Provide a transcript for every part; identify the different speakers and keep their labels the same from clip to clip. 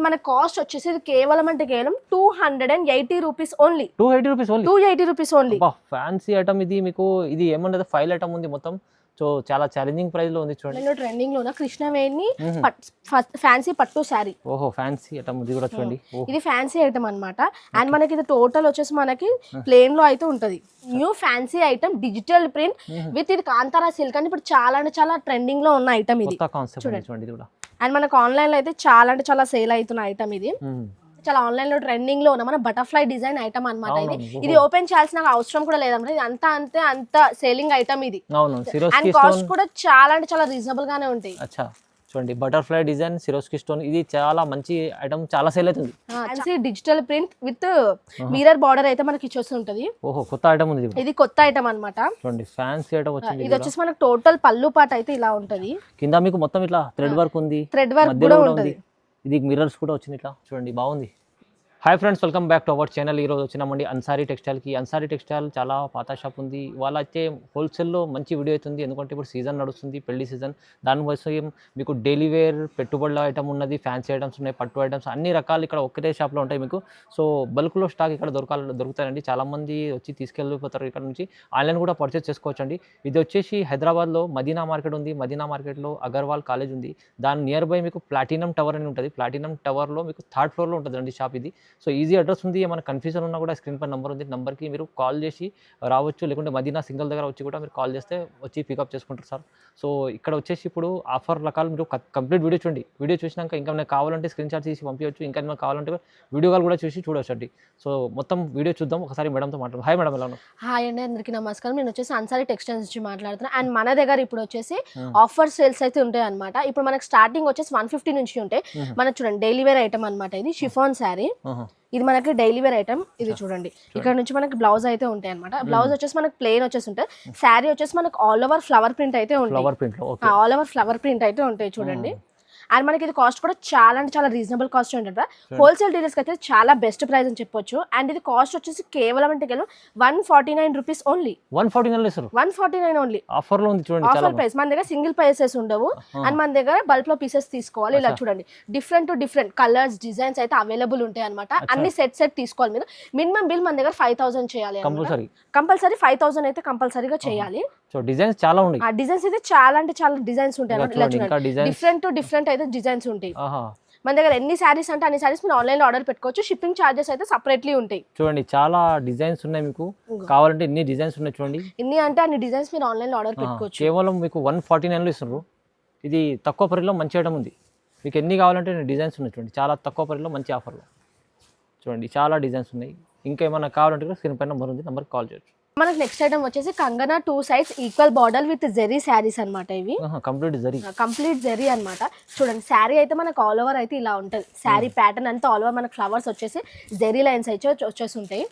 Speaker 1: ఇది మన కాస్ట్ వచ్చేసి ఇది కేవలం అంటే కేవలం 280 rupees only.
Speaker 2: 280 rupees only.
Speaker 1: 280 rupees only.
Speaker 2: Fancy item ఇది. మీకు ఇది ఏమన్నది ఫైల్ ఐటమ్ ఉంది మొత్తం. సో చాలా ఛాలెంజింగ్ ప్రైస్ లో ఉంది చూడండి.
Speaker 1: ట్రెండింగ్ లో కృష్ణవేణి ఫ్యాన్సీ పట్టు శారీ.
Speaker 2: ఓహో ఫ్యాన్సీ ఐటమ్ ఇది కూడా చూడండి.
Speaker 1: ఇది ఫ్యాన్సీ ఐటమ్ అన్నమాట. అండ్ మనకి ఇది టోటల్ వచ్చేసి మనకి ప్లేన్ లో అయితే ఉంటది. New fancy item digital print with ఇది కాంతారా సిల్క్ అని ఇప్పుడు చాలా అంటే చాలా ట్రెండింగ్ లో ఉన్న ఐటమ్ ఇది.
Speaker 2: చూడండి ఇది కూడా.
Speaker 1: అండ్ మనకు ఆన్లైన్ లో అయితే చాలా అంటే చాలా సేల్ అవుతున్న ఐటమ్ ఇది. చాలా ఆన్లైన్ లో ట్రెండింగ్ లో ఉన్న మన బటర్ఫ్లై డిజైన్ ఐటమ్ అన్నమాట ఇది. ఇది ఓపెన్ చేయాల్సిన అవసరం కూడా లేదన్నమాట. ఇది అంత సేలింగ్ ఐటమ్ ఇది. అండ్ కాస్ట్ కూడా చాలా అంటే చాలా రీజనబుల్ గానే ఉంటాయి.
Speaker 2: చూడండి బటర్ఫ్లై డిజైన్ సిరోస్కి స్టోన్. ఇది చాలా మంచి ఐటమ్, చాలా సేల్ అవుతుంది.
Speaker 1: Digital print with mirror border అయితే మనకి ఇచ్చేసి ఉంటది.
Speaker 2: ఓహో కొత్త ఐటమ్ ఉంది.
Speaker 1: ఇది కొత్త ఐటమ్ అన్నమాట.
Speaker 2: చూడండి ఫ్యాన్సీ ఐటమ్ వచ్చింది.
Speaker 1: ఇది వచ్చేసి మనకి టోటల్ పళ్ళు పాట అయితే ఇలా ఉంటది.
Speaker 2: కింద మీకు మొత్తం ఇట్లా థ్రెడ్ వర్క్ ఉంది.
Speaker 1: థ్రెడ్ వర్క్ కూడా ఉంటది.
Speaker 2: ఇది మిర్రర్స్ కూడా వచ్చింది ఇట్లా చూడండి, బాగుంది. Hi friends, welcome back to our channel. ఈరోజు వచ్చినామండి అన్సారీ టెక్స్టైల్కి. అన్సారీ టెక్స్టైల్ చాలా పాత షాప్ ఉంది. వాళ్ళ అయితే హోల్సేల్లో మంచి వీడియో అవుతుంది. ఎందుకంటే ఇప్పుడు సీజన్ నడుస్తుంది, పెళ్లి సీజన్. దానికోసం మీకు డైలీ వేర్ పెట్టుబడుల ఐటమ్ ఉన్నది, ఫ్యాన్సీ ఐటమ్స్ ఉన్నాయి, పట్టు ఐటమ్స్ అన్ని రకాలు ఇక్కడ ఒక్కటే షాప్లో ఉంటాయి మీకు. సో బల్క్లో స్టాక్ ఇక్కడ దొరుకుతాయండి. చాలామంది వచ్చి తీసుకెళ్ళిపోతారు ఇక్కడ నుంచి. ఆన్లైన్ కూడా పర్చేస్ చేసుకోవచ్చండి. ఇది వచ్చేసి హైదరాబాద్లో మదీనా మార్కెట్ ఉంది. మదీనా మార్కెట్లో అగర్వాల్ కాలేజ్ ఉంది. దాని నియర్ బై మీకు ప్లాటినం టవర్ అని ఉంటుంది. ప్లాటినం టవర్లో మీకు 3rd ఫ్లోర్లో ఉంటుందండి షాప్ ఇది. సో ఈజీ అడ్రస్ ఉంది. ఏమైనా కన్ఫ్యూజన్ ఉన్నా కూడా స్క్రీన్ పై నెంబర్ ఉంది. నెంబర్కి మీరు కాల్ చేసి రావచ్చు, లేకుంటే మదీనా సింగల్ దగ్గర వచ్చి కూడా మీరు కాల్ చేస్తే వచ్చి పికప్ చేసుకుంటారు సార్. సో ఇక్కడ వచ్చేసి ఇప్పుడు ఆఫర్ రకాలు మీరు కంప్లీట్ వీడియో చూడండి. వీడియో చూసినాక ఇంకా నాకు కావాలంటే స్క్రీన్ షాట్ తీసి పంపించవచ్చు. ఇంకా మీకు కావాలంటే వీడియో కాల్ కూడా చూసి చూడవచ్చు అండి. సో మొత్తం వీడియో చూద్దాం. ఒకసారి మేడంతో మాట్లాడదాం. హాయ్ మేడం, ఎలా ఉన్నారు?
Speaker 1: హాయ్ అండి, అందరికీ నమస్కారం. నేను వచ్చేసి అన్సారీ టెక్స్టైల్స్ నుంచి మాట్లాడుతున్నాను. అండ్ మన దగ్గర ఇప్పుడు వచ్చేసి ఆఫర్ సేల్స్ అయితే ఉంటాయి అనమాట. ఇప్పుడు మనకి స్టార్టింగ్ వచ్చేసి 150 నుంచి ఉంటాయి. మనకు చూడండి డైలీ వేర్ ఐటమ్ అనమాట. ఇది షిఫాన్ శారీ. ఇది మనకి డైలీ వేర్ ఐటమ్. ఇది చూడండి, ఇక్కడ నుంచి మనకి బ్లౌజ్ అయితే ఉంటాయి అనమాట. బ్లౌజ్ వచ్చేసి మనకి ప్లెయిన్ వచ్చేసి ఉంటుంది. శారీ వచ్చేసి మనకి ఆల్ ఓవర్ ఫ్లవర్ ప్రింట్ అయితే ఉంటాయి. ఆల్ ఓవర్ ఫ్లవర్ ప్రింట్ అయితే ఉంటాయి చూడండి. అండ్ మనకి ఇది కాస్ట్ కూడా చాలా అంటే చాలా రీజనబుల్ కాస్ట్ ఉంటుంది. హోల్సేల్ డీలర్స్ అయితే చాలా బెస్ట్ ప్రైస్ అని చెప్పొచ్చు. అండ్ ఇది కాస్ట్ వచ్చేసి కేవలం అంటే కేవలం 149 రూపీస్ ఓన్లీ. 149 ఓన్లీ
Speaker 2: ఆఫర్ లో ఉంది చూడండి.
Speaker 1: Offer price. మన దగ్గర సింగిల్ పీసెస్ ఉండవు. అండ్ మన దగ్గర బల్క్ లో పీసెస్ తీసుకోవాలి. ఇలా చూడండి, డిఫరెంట్ కలర్స్ డిజైన్స్ అయితే అవైలబుల్ ఉంటాయి అనమాట. అన్ని సెట్ తీసుకోవాలి. మీరు మినిమం బిల్ మన దగ్గర 5000 చేయాలి. కంపల్సరీ 5000 అయితే కంపల్సరీగా చేయాలి.
Speaker 2: సో డిజైన్స్ చాలా ఉన్నాయి.
Speaker 1: ఆ డిజైన్స్ అయితే చాలా అంటే చాలా డిజైన్స్ ఉంటాయి అన్నమాట. ఇలా చూడండి, డిఫరెంట్ అయితే డిజైన్స్ ఉంటాయి. మన దగ్గర ఎన్ని సారీస్ అంటే అన్ని సారీస్ మీరు ఆన్లైన్ లో ఆర్డర్ పెట్టుకోవచ్చు. షిప్పింగ్ చార్జెస్ అయితే సెపరేట్లీ ఉంటాయి.
Speaker 2: చూడండి చాలా డిజైన్స్ ఉన్నాయి. మీకు కావాలంటే ఎన్ని డిజైన్స్ ఉన్నాయి చూడండి.
Speaker 1: ఎన్ని అంటే అన్ని డిజైన్స్ మీరు ఆన్లైన్ లో ఆర్డర్ పెట్టుకోవచ్చు.
Speaker 2: కేవలం మీకు 149 లో ఇస్తున్నారు. ఇది తక్కువ పరిలో మంచి ఐటమ్ ఉంది. మీకు ఎన్ని కావాలంటే డిజైన్స్ ఉన్నాయి చూడండి. చాలా తక్కువ పరిలో మంచి ఆఫర్లో చూడండి, చాలా డిజైన్స్ ఉన్నాయి. ఇంకా ఏమైనా కావాలంటే స్క్రీన్ పైన నెంబర్ ఉంది, నెంబర్కి కాల్ చేయొచ్చు.
Speaker 1: మనకి నెక్స్ట్ ఐటమ్ వచ్చేసి కంగనా 2 sides equal border with zari sarees అనమాట. ఇవి కంప్లీట్ జెరీ అనమాట. చూడండి, శారీ అయితే మనకు ఆల్ ఓవర్ అయితే ఇలా ఉంటుంది. శారీ ప్యాటర్న్ అంతా ఆల్ ఓవర్ మనకి ఫ్లవర్స్ వచ్చేసి జెరీ లైన్స్ అయితే వచ్చేసి ఉంటాయి.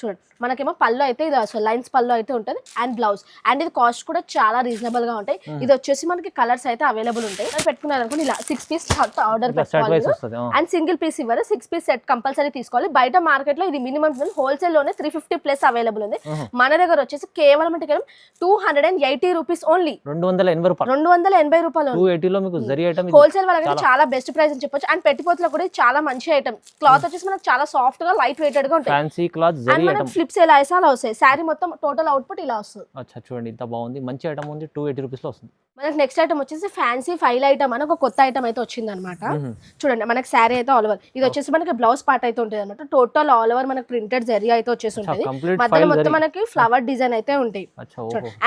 Speaker 1: చూడండి, మనకేమో పళ్ళు అయితే ఇది లైన్స్ పళ్ళు అయితే ఉంటుంది. And blouse. అండ్ ఇది కాస్ట్ కూడా చాలా రీజనబుల్ గా ఉంటాయి. ఇది వచ్చేసి మనకి కలర్స్ అయితే అవైలబుల్ ఉంటాయి. పెట్టుకున్నారు అనుకోండి, ఇలా 6 పీస్ ఆర్డర్ పెట్టుకోవాలి. అండ్ సింగిల్ పీస్ ఇవ్వరు, 6 పీస్ సెట్ కంపల్సరీ తీసుకోవాలి. బయట మార్కెట్ లో ఇది మినిమం హోల్సేల్ లోనే 350+ అవైలబుల్ ఉంది. మన దగ్గర వచ్చేసి కేవలం అంటే కేవలం 280 రూపీస్ ఓన్లీ. 280 రూపాయలు. హోల్సేల్ వాళ్ళకి చాలా బెస్ట్ ప్రైస్ అని చెప్పొచ్చు. అండ్ పెట్టిపోతలో కూడా చాలా మంచి ఐటమ్. క్లాత్ వచ్చేసి మనకు చాలా సాఫ్ట్ గా లైట్ వెయిటెడ్ గా ఉంటాయి. అండ్ మనకి ఫ్లిప్స్ ఎలా వేసా అలా వస్తాయి. శారీ మొత్తం టోటల్ అవుట్పుట్ ఇలా వస్తుంది.
Speaker 2: చూడండి ఇంత బాగుంది, మంచి ఐటమ్ ఉంది. 280 రూపీస్ లో వస్తుంది.
Speaker 1: మనకి నెక్స్ట్ ఐటమ్ వచ్చేసి ఫ్యాన్సీ ఫైల్ ఐటమ్ అని ఒక కొత్త ఐటమ్ అయితే వచ్చింది అనమాట. చూడండి, మనకి శారీ అయితే ఆల్ ఓవర్. ఇది వచ్చేసి మనకి బ్లౌజ్ పార్ట్ అయితే ఉంటుంది అనమాట. టోటల్ ఆల్ ఓవర్ మనకి ప్రింటెడ్ జరీ అయితే వచ్చేసి ఉంటుంది. మధ్యలో మొత్తం మనకి ఫ్లవర్ డిజైన్ అయితే ఉంటాయి.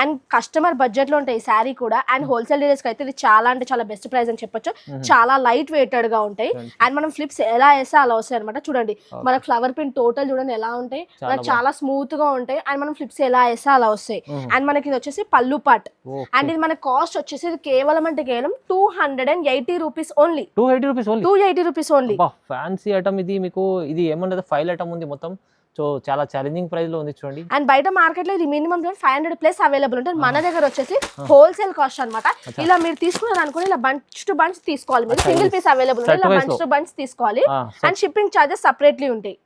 Speaker 1: అండ్ కస్టమర్ బడ్జెట్ లో ఉంటాయి శారీ కూడా. అండ్ హోల్సేల్ డీలర్స్ కి అయితే ఇది చాలా అంటే చాలా బెస్ట్ ప్రైస్ అని చెప్పొచ్చు. చాలా లైట్ వెయిటెడ్ గా ఉంటాయి. అండ్ మనం ఫ్లిప్స్ ఎలా వేస్తే అలా వస్తాయి అనమాట. చూడండి, మనకి ఫ్లవర్ ప్రింట్ టోటల్ చూడండి ఎలా ఉంటాయి. మనకి చాలా స్మూత్ గా ఉంటాయి. అండ్ మనం ఫ్లిప్స్ ఎలా వేస్తే అలా వస్తాయి. అండ్ మనకి ఇది వచ్చేసి పళ్ళు పార్ట్. అండ్ ఇది మన కాస్ట్ వచ్చేసి ఇది కేవలం అంటే కేవలం 280 rupees only. 280 rupees only.
Speaker 2: Fancy item ఇది. మీకు ఇది ఏమన్నది ఫైల్ ఐటమ్ ఉంది మొత్తం. సో చాలా ఛాలెంజింగ్ ప్రైస్ లో ఉంది చూడండి. అండ్
Speaker 1: బయట మార్కెట్ లో ఇది మినిమం 500+ అవైలబుల్ ఉంటుంది. మన దగ్గర వచ్చేసి హోల్సేల్ కాస్ట్ అనమాట. ఇలా మీరు తీసుకున్నారు అనుకోండి, ఇలా బంచ్ టు బంచ్ తీసుకోవాలి. మీరు సింగిల్ పీస్ అవైలబుల్ ఉంటుంది. ఇలా బంచ్ టు బంచ్ తీసుకోవాలి. అండ్ షిప్పింగ్ చార్జెస్ సెపరేట్లీ ఉంటాయి.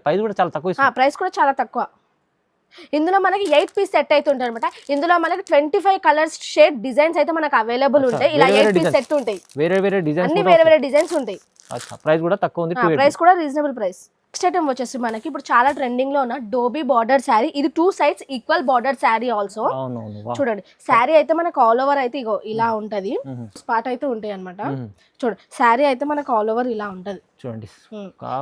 Speaker 2: ప్రైస్ కూడా చాలా తక్కువ.
Speaker 1: ప్రైస్ కూడా చాలా తక్కువ. ఇందులో మనకి 8 పీస్ సెట్ అయితే ఉంటుంది అనమాట. ఇందులో మనకి 25 కలర్స్ షేడ్ డిజైన్స్ అయితే మనకు అవైలబుల్ ఉంటాయి. ఇలా 8 పీస్ సెట్ ఉంటాయి,
Speaker 2: వేరే వేరే డిజైన్స్
Speaker 1: అన్ని వేరే వేరే డిజైన్స్ ఉంటాయి.
Speaker 2: ప్రైస్ కూడా తక్కువ ఉంది,
Speaker 1: ప్రైస్ కూడా రీజనబుల్ ప్రైస్. నెక్స్ట్ ఐటమ్ వచ్చేసి మనకి ఇప్పుడు చాలా ట్రెండింగ్ లో ఉన్న డోబీ బార్డర్ శారీ. ఇది 2 sides equal border sari also. చూడండి శారీ అయితే మనకు ఆల్ ఓవర్ అయితే ఇగో ఇలా ఉంటది, స్పాట్ అయితే ఉంటాయి అనమాట. చూడండి శారీ అయితే మనకు ఆల్ ఓవర్ ఇలా ఉంటది.
Speaker 2: చూడండి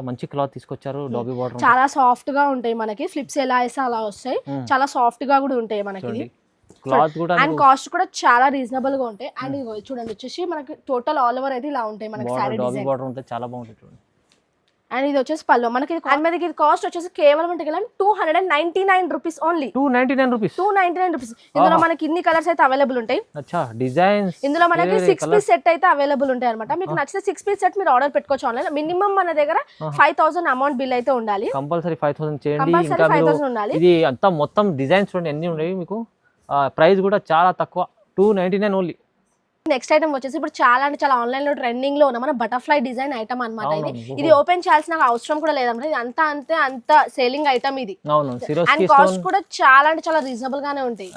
Speaker 2: మంచి క్లాత్ తీసుకొచ్చారు, డోబీ బార్డర్
Speaker 1: చాలా సాఫ్ట్ గా ఉంటాయి మనకి. ఫ్లిప్స్ ఎలా వేస్తే అలా వస్తాయి, చాలా సాఫ్ట్ గా కూడా ఉంటాయి మనకి.
Speaker 2: క్లాత్ కూడా
Speaker 1: అండ్ కాస్ట్ కూడా చాలా రీజనబుల్ గా ఉంటాయి. అండ్ చూడండి వచ్చేసి మనకి టోటల్ ఆల్ ఓవర్ అయితే ఇలా ఉంటాయి మనకి శారీ డిజైన్.
Speaker 2: బార్డర్ ఉంటే చాలా బాగుంటుంది చూడండి.
Speaker 1: అండ్ ఇది వచ్చేసి పళ్ళు మనకి. మనకి ఇది కాస్ట్ వచ్చేసి కేవలం అంటే 299 రూపీస్ ఓన్లీ.
Speaker 2: 299 రూపీస్.
Speaker 1: ఇందులో మనకి ఇన్ని కలర్స్ అయితే అవైలబుల్ ఉంటాయి.
Speaker 2: అచ్చా డిజైన్స్.
Speaker 1: ఇందులో మనకి 6 పీస్ సెట్ అయితే అవైలబుల్ ఉంటాయి అనమాట. మీకు నచ్చితే 6 పీస్ సెట్ మీరు ఆర్డర్ పెట్టుకోవచ్చు ఆన్లైన్. మినిమం మన దగ్గర 5000 అమౌంట్ బిల్ అయితే ఉండాలి.
Speaker 2: కంపల్సరీ 5000 చేయండి. ఇంకా 5000 ఉండాలి. ఇది అంతా మొత్తం డిజైన్స్ చూడండి ఎన్ని ఉన్నాయి మీకు. ప్రైస్ కూడా చాలా తక్కువ, 299 ఓన్లీ.
Speaker 1: నెక్స్ట్ ఐటమ్ వచ్చేసి ఇప్పుడు చాలా అంటే చాలా ఆన్లైన్ లో ట్రెండింగ్ లో ఉన్న మన బటర్ఫ్లై డిజైన్ ఐటమ్ అనమాట. ఇది ఓపెన్ చేయాల్సిన అవసరం కూడా లేదన్నమాట. ఇది అంత సేలింగ్ ఐటమ్ ఇది. అండ్ కాస్ట్ కూడా చాలా అంటే చాలా రీజనబుల్ గానే ఉంటాయి.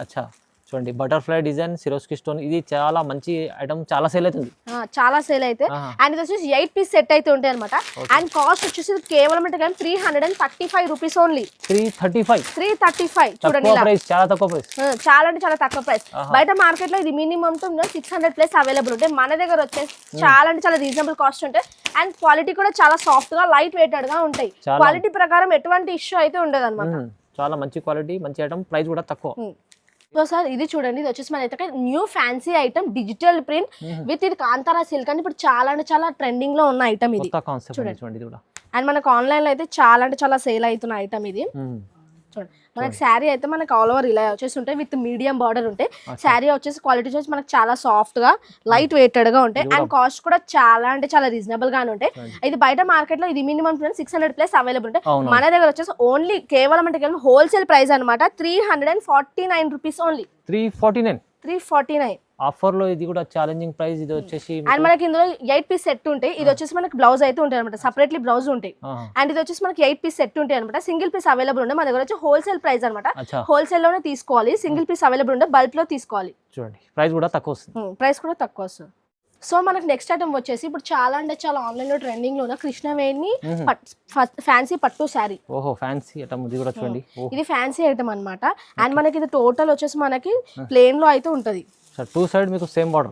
Speaker 2: చూడండి బటర్ఫ్లై డిజైన్ సిరోస్కి స్టోన్, ఇది చాలా మంచి ఐటమ్, చాలా సేల్ అవుతుంది,
Speaker 1: చాలా సేల్ అయితే. అండ్ ఇది వచ్చేసి 8 పీస్ సెట్ అయితే ఉంటాయి అనమాట. అండ్ కాస్ట్ వచ్చేసి కేవలం అంటే 335 రూపీస్ ఓన్లీ. 335 చూడండి,
Speaker 2: చాలా తక్కువ ప్రైస్,
Speaker 1: చాలా అంటే చాలా తక్కువ ప్రైస్. బయట మార్కెట్ లో ఇది మినిమం 600 ప్లస్ అవైలబుల్ ఉంటాయి. మన దగ్గర వచ్చేసి చాలా అంటే చాలా రీజనబుల్ కాస్ట్ ఉంటాయి. అండ్ క్వాలిటీ కూడా చాలా సాఫ్ట్ గా లైట్ వెయిటెడ్ గా ఉంటాయి. క్వాలిటీ ప్రకారం ఎటువంటి ఇష్యూ అయితే ఉండదు అనమాట.
Speaker 2: చాలా మంచి క్వాలిటీ, మంచి ఐటమ్, ప్రైస్ కూడా తక్కువ.
Speaker 1: సో సార్ ఇది చూడండి, ఇది వచ్చేసి మన అయితే new fancy item digital print with ఇది కాంతారా సిల్క్ అని ఇప్పుడు చాలా అంటే చాలా ట్రెండింగ్ లో ఉన్న ఐటమ్ ఇది. చూడండి అండ్ మనకు ఆన్లైన్ లో అయితే చాలా అంటే చాలా సేల్ అవుతున్న ఐటమ్ ఇది. చూడండి మనకి శారీ అయితే మనకి ఆల్ ఓవర్ ఇలా వచ్చేసి ఉంటాయి విత్ మీడియం బార్డర్ ఉంటాయి. శారీ వచ్చేసి క్వాలిటీ వచ్చేసి మనకి చాలా సాఫ్ట్ గా లైట్ వెయిటెడ్ గా ఉంటాయి. అండ్ కాస్ట్ కూడా చాలా అంటే చాలా రీజనబుల్ గానే ఉంటాయి. ఇది బయట మార్కెట్ లో ఇది మినిమం 600 ప్లస్ అవైలబుల్ ఉంటాయి. మన దగ్గర వచ్చేసి ఓన్లీ కేవలం అంటే హోల్సేల్ ప్రైస్ అనమాట. 349 రూపీస్ ఓన్లీ. 349
Speaker 2: ఆఫర్ లో ఇది కూడా ఛాలెంజింగ్ ప్రైస్. ఇది వచ్చేసి
Speaker 1: అండ్ మనకి ఇందులో 8 పీస్ సెట్ ఉంటాయి. ఇది వచ్చేసి మనకి బ్లౌజ్ అయితే ఉంటాయి అనమాట, సెపరేట్లీ బ్లౌజ్ ఉంటాయి. అండ్ ఇది వచ్చేసి మనకి 8 పీస్ సెట్ ఉంటాయి అనమాట. సింగిల్ పీస్ అవైలబుల్ ఉంటాయి. మన దగ్గర వచ్చి హోల్సేల్ ప్రైస్ అనమాట. హోల్సేల్ లోనే తీసుకోవాలి, సింగిల్ పీస్ అవైలబుల్ ఉంటాయి. బల్క్ లో తీసుకోవాలి.
Speaker 2: చూడండి ప్రైస్ కూడా తక్కువ వస్తుంది.
Speaker 1: సో మనకి నెక్స్ట్ ఐటమ్ వచ్చేసి ఇప్పుడు చాలా అంటే చాలా ఆన్లైన్ లో ట్రెండింగ్ లో ఉన్న కృష్ణవేణి ఫ్యాన్సీ పట్టు శారీ.
Speaker 2: ఫ్యాన్సీ ఐటమ్ ఇది కూడా చూడండి.
Speaker 1: ఇది ఫ్యాన్సీ ఐటమ్ అనమాట. అండ్ మనకి ఇది టోటల్ వచ్చేసి మనకి ప్లేన్ లో అయితే ఉంటది.
Speaker 2: 2 సైడ్ మీకు సేమ్ బార్డర్.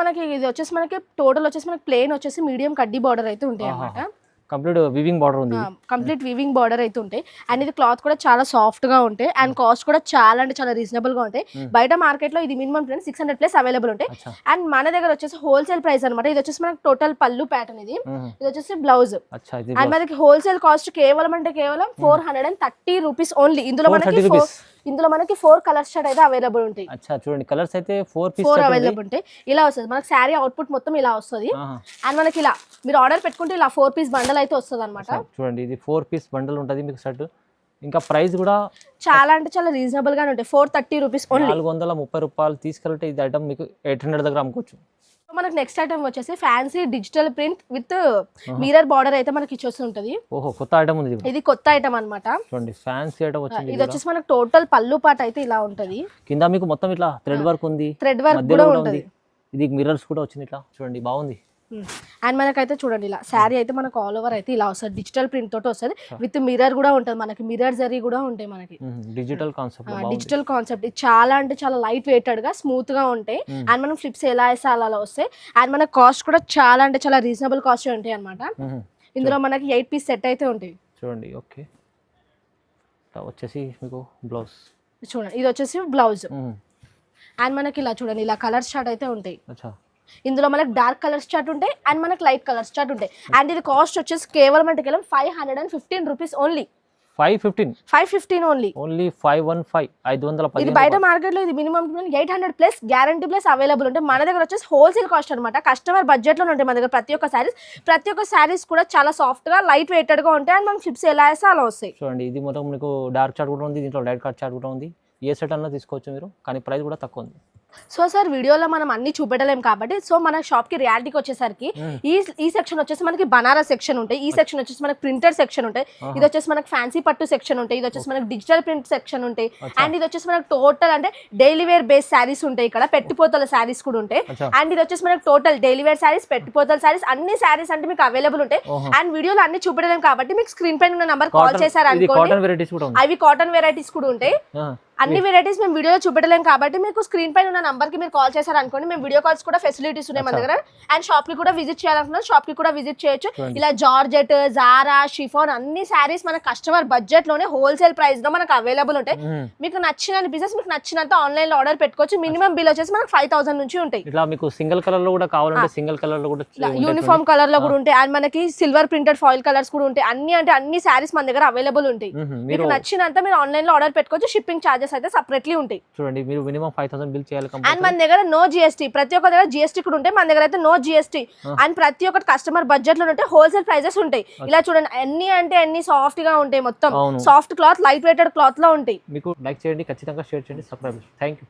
Speaker 1: మనకి ఇది వచ్చేసి మనకి టోటల్ వచ్చేసి మనకి ప్లేన్ వచ్చేసి మీడియం కడ్డీ బార్డర్ అయితే ఉంటాయి అన్నమాట.
Speaker 2: కంప్లీట్ వీవింగ్ బార్డర్ ఉంది,
Speaker 1: కంప్లీట్ వీవింగ్ బార్డర్ అయితే ఉంటాయి. అండ్ ఇది క్లాత్ కూడా చాలా సాఫ్ట్ గా ఉంటాయి. అండ్ కాస్ట్ కూడా చాలా అంటే చాలా రీజనబుల్ గా ఉంటాయి. బయట మార్కెట్ లో ఇది మినిమం 600 ప్లస్ అవైలబుల్ ఉంటాయి. అండ్ మన దగ్గర వచ్చేసి హోల్సేల్ ప్రైస్ అనమాట. ఇది వచ్చేసి మనకి టోటల్ పళ్ళు ప్యాటర్న్, ఇది వచ్చేసి బ్లౌజ్. అండ్ మనకి హోల్సేల్ కాస్ట్ కేవలం అంటే కేవలం 430 రూపీస్ ఓన్లీ. ఇందులో మనకి 4 కలర్స్ షర్ట్ అయితే అవైలబుల్ ఉంటాయి.
Speaker 2: చూడండి కలర్స్ అయితే 4
Speaker 1: అవైలబుల్ ఉంటాయి. ఇలా వస్తుంది మనకి శారీ అవుట్పుట్ మొత్తం ఇలా వస్తుంది. అండ్ మనకి ఇలా మీరు ఆర్డర్ పెట్టుకుంటే ఇలా 4 పీస్ బండల్ అయితే వస్తుంది అనమాట.
Speaker 2: చూడండి ఇది 4 పీస్ బండల్ ఉంటుంది మీకు షర్ట్. ఇంకా ప్రైస్ కూడా
Speaker 1: చాలా అంటే చాలా రీజనబుల్ గానే ఉంటాయి. 430 రూపీస్ ఓన్లీ.
Speaker 2: 430 రూపాయలు తీసుకెళ్తే ఇది ఐటమ్ మీకు 800 దగ్గర అమ్ముకోవచ్చు.
Speaker 1: మనకి నెక్స్ట్ ఐటమ్ వచ్చేసి fancy digital print with mirror border అయితే మనకి ఇచ్చేసి ఉంటది.
Speaker 2: కొత్త ఐటమ్ ఉంది
Speaker 1: ఇది, కొత్త ఐటమ్ అన్నమాట.
Speaker 2: చూడండి ఫ్యాన్సీ ఐటమ్ వచ్చింది.
Speaker 1: ఇది వచ్చేసి మనకి టోటల్ పళ్ళు పాట అయితే ఇలా ఉంటది.
Speaker 2: కింద మీకు మొత్తం ఇట్లా థ్రెడ్ వర్క్ ఉంది,
Speaker 1: థ్రెడ్ వర్క్ కూడా ఉంటది.
Speaker 2: ఇది మిర్రర్స్ కూడా వచ్చింది ఇట్లా చూడండి, బాగుంది.
Speaker 1: అండ్ మనకైతే చూడండి ఇలా శారీ అయితే మనకు ఆల్ ఓవర్ అయితే ఇలా వస్తుంది. డిజిటల్ ప్రింట్ తోటి వస్తుంది విత్ మిర్రర్ కూడా ఉంటుంది. మనకి మిర్రర్ జరీ కూడా ఉంటాయి మనకి.
Speaker 2: డిజిటల్
Speaker 1: కాన్సెప్ట్ ఇది చాలా అంటే చాలా లైట్ వెయిటెడ్ గా స్మూత్ గా ఉంటాయి. అండ్ మనం ఫ్లిప్స్ ఎలా వేస్తే అలా వస్తాయి. అండ్ మన కాస్ట్ కూడా చాలా అంటే చాలా రీజనబుల్ కాస్ట్ ఉంటాయి అనమాట. ఇందులో మనకి 8 పీస్ సెట్ అయితే ఉంటాయి.
Speaker 2: చూడండి ఓకే, వచ్చేసి మీకు బ్లౌజ్
Speaker 1: చూడండి, ఇది వచ్చేసి బ్లౌజ్. అండ్ మనకి ఇలా చూడండి ఇలా కలర్ షార్ట్ అయితే ఉంటాయి. ఇందులో మనకి డార్క్ కలర్స్ చార్ట్ ఉంటాయి అండ్ మనకి లైట్ కలర్స్ చార్ట్ ఉంటాయి. అండ్ ఇది కాస్ట్ వచ్చేసి కేవలం అంటే కేవలం 515 రూపీస్ ఓన్లీ. 515 ఓన్లీ 515. ఇది బయట మార్కెట్ లో ఇది minimum 800 plus guarantee plus available ఉంటాయి. మన దగ్గర వచ్చేసి హోల్సేల్ కాస్ట్ అనమాట. కస్టమర్ బడ్జెట్ లో ఉంటాయి మన దగ్గర ప్రతి ఒక్క శారీస్ కూడా చాలా సాఫ్ట్ గా లైట్ వెయిటెడ్ గా ఉంటాయి. అండ్ మనం ఫ్లిప్స్ ఎలా వేస్తే అలా వస్తాయి.
Speaker 2: చూడండి ఇది మొత్తం మీకు డార్క్ చార్ట్ కూడా ఉంది, దీంట్లో లైట్ కలర్ చార్ట్ కూడా ఉంది. ఏ సెట్ అన్నా తీసుకోవచ్చు మీరు, కానీ ప్రైస్ కూడా తక్కువ ఉంది.
Speaker 1: సో సార్ వీడియోలో మనం అన్ని చూపెట్టలేం కాబట్టి సో మన షాప్ కి రియాలిటీకి వచ్చేసరికి ఈ సెక్షన్ వచ్చేసి మనకి బనారస్ సెక్షన్ ఉంటాయి, ఈ సెక్షన్ వచ్చేసి మనకి ప్రింటర్ సెక్షన్ ఉంటాయి, ఇది వచ్చేసి మనకి ఫ్యాన్సీ పట్టు సెక్షన్ ఉంటాయి, ఇది వచ్చేసి మనకి డిజిటల్ ప్రింట్ సెక్షన్ ఉంటాయి, అండ్ ఇది వచ్చేసి మనకి టోటల్ అంటే డైలీ వేర్ బేస్ శారీస్ ఉంటాయి, ఇక్కడ పెట్టిపోతల శారీస్ కూడా ఉంటాయి, అండ్ ఇది వచ్చేసి మనకి టోటల్ డైలీ వేర్ శారీస్, పెట్టిపోతల శారీస్, అన్ని శారీస్ అంటే మీకు అవైలబుల్ ఉంటాయి. అండ్ వీడియోలో అన్ని చూపెట్టలేం కాబట్టి మీకు స్క్రీన్ పైన ఉన్న నంబర్ కాల్ చేశారు అనుకోండి, అవి కాటన్ వెరైటీస్ కూడా ఉంటాయి. అన్ని వెరైటీస్ మేము వీడియోలో చూపెట్టలేం కాబట్టి మీకు స్క్రీన్ పైన ఉన్న నంబర్ కి మీరు కాల్ చేశారు అనుకోండి, మేము వీడియో కాల్స్ కూడా ఫెసిలిటీస్ ఉన్నాయి మన దగ్గర. అండ్ షాప్ కి కూడా విజిట్ చేయాలనుకున్నారు, షాప్ కి కూడా విజిట్ చేయొచ్చు. ఇలా జార్జెట్, జారా, షిఫాన్ అన్ని శారీస్ మన కస్టమర్ బడ్జెట్ లోనే హోల్సేల్ ప్రైస్ లో మనకు అవైలబుల్ ఉంటాయి. మీకు నచ్చిన పీసెస్ మీకు నచ్చినంత ఆన్లైన్ లో ఆర్డర్ పెట్టుకోవచ్చు. మినిమం బిల్ వచ్చేసి మనకు 5,000 నుంచి ఉంటాయి.
Speaker 2: ఇట్లా మీకు సింగిల్ కలర్ లో కూడా కావాలంటే సింగిల్ కలర్ లో కూడా
Speaker 1: యూనిఫామ్ కలర్ లో కూడా ఉంటాయి, అండ్ మనకి సిల్వర్ ప్రింటెడ్ ఫాయిల్ కలర్స్ కూడా ఉంటాయి. అన్ని అంటే అన్ని శారీస్ మన దగ్గర అవైలబుల్ ఉంటాయి. మీకు నచ్చినంత మీరు ఆన్లైన్ లో ఆర్డర్ పెట్టుకోవచ్చు. షిప్పింగ్ చార్జెస్ అయితే సపరేట్లీ ఉంటాయి.
Speaker 2: చూడండి మీరు మినిమం 5,000 బిల్ చేయాలి.
Speaker 1: అండ్ మన దగ్గర నో జిఎస్టీ, ప్రతి ఒక్క దగ్గర జిఎస్టీ కూడా ఉంటాయి, మన దగ్గర అయితే నో జిఎస్టీ. అండ్ ప్రతి ఒక్కటి కస్టమర్ బడ్జెట్ లో ఉంటే హోల్సేల్ ప్రైజెస్ ఉంటాయి. ఇలా చూడండి అన్ని అంటే అన్ని సాఫ్ట్ గా ఉంటాయి, మొత్తం soft cloth, light weighted cloth లో ఉంటాయి.
Speaker 2: మీకు లైక్ చేయండి, ఖచ్చితంగా షేర్ చేయండి, సబ్స్క్రైబ్. Thank you.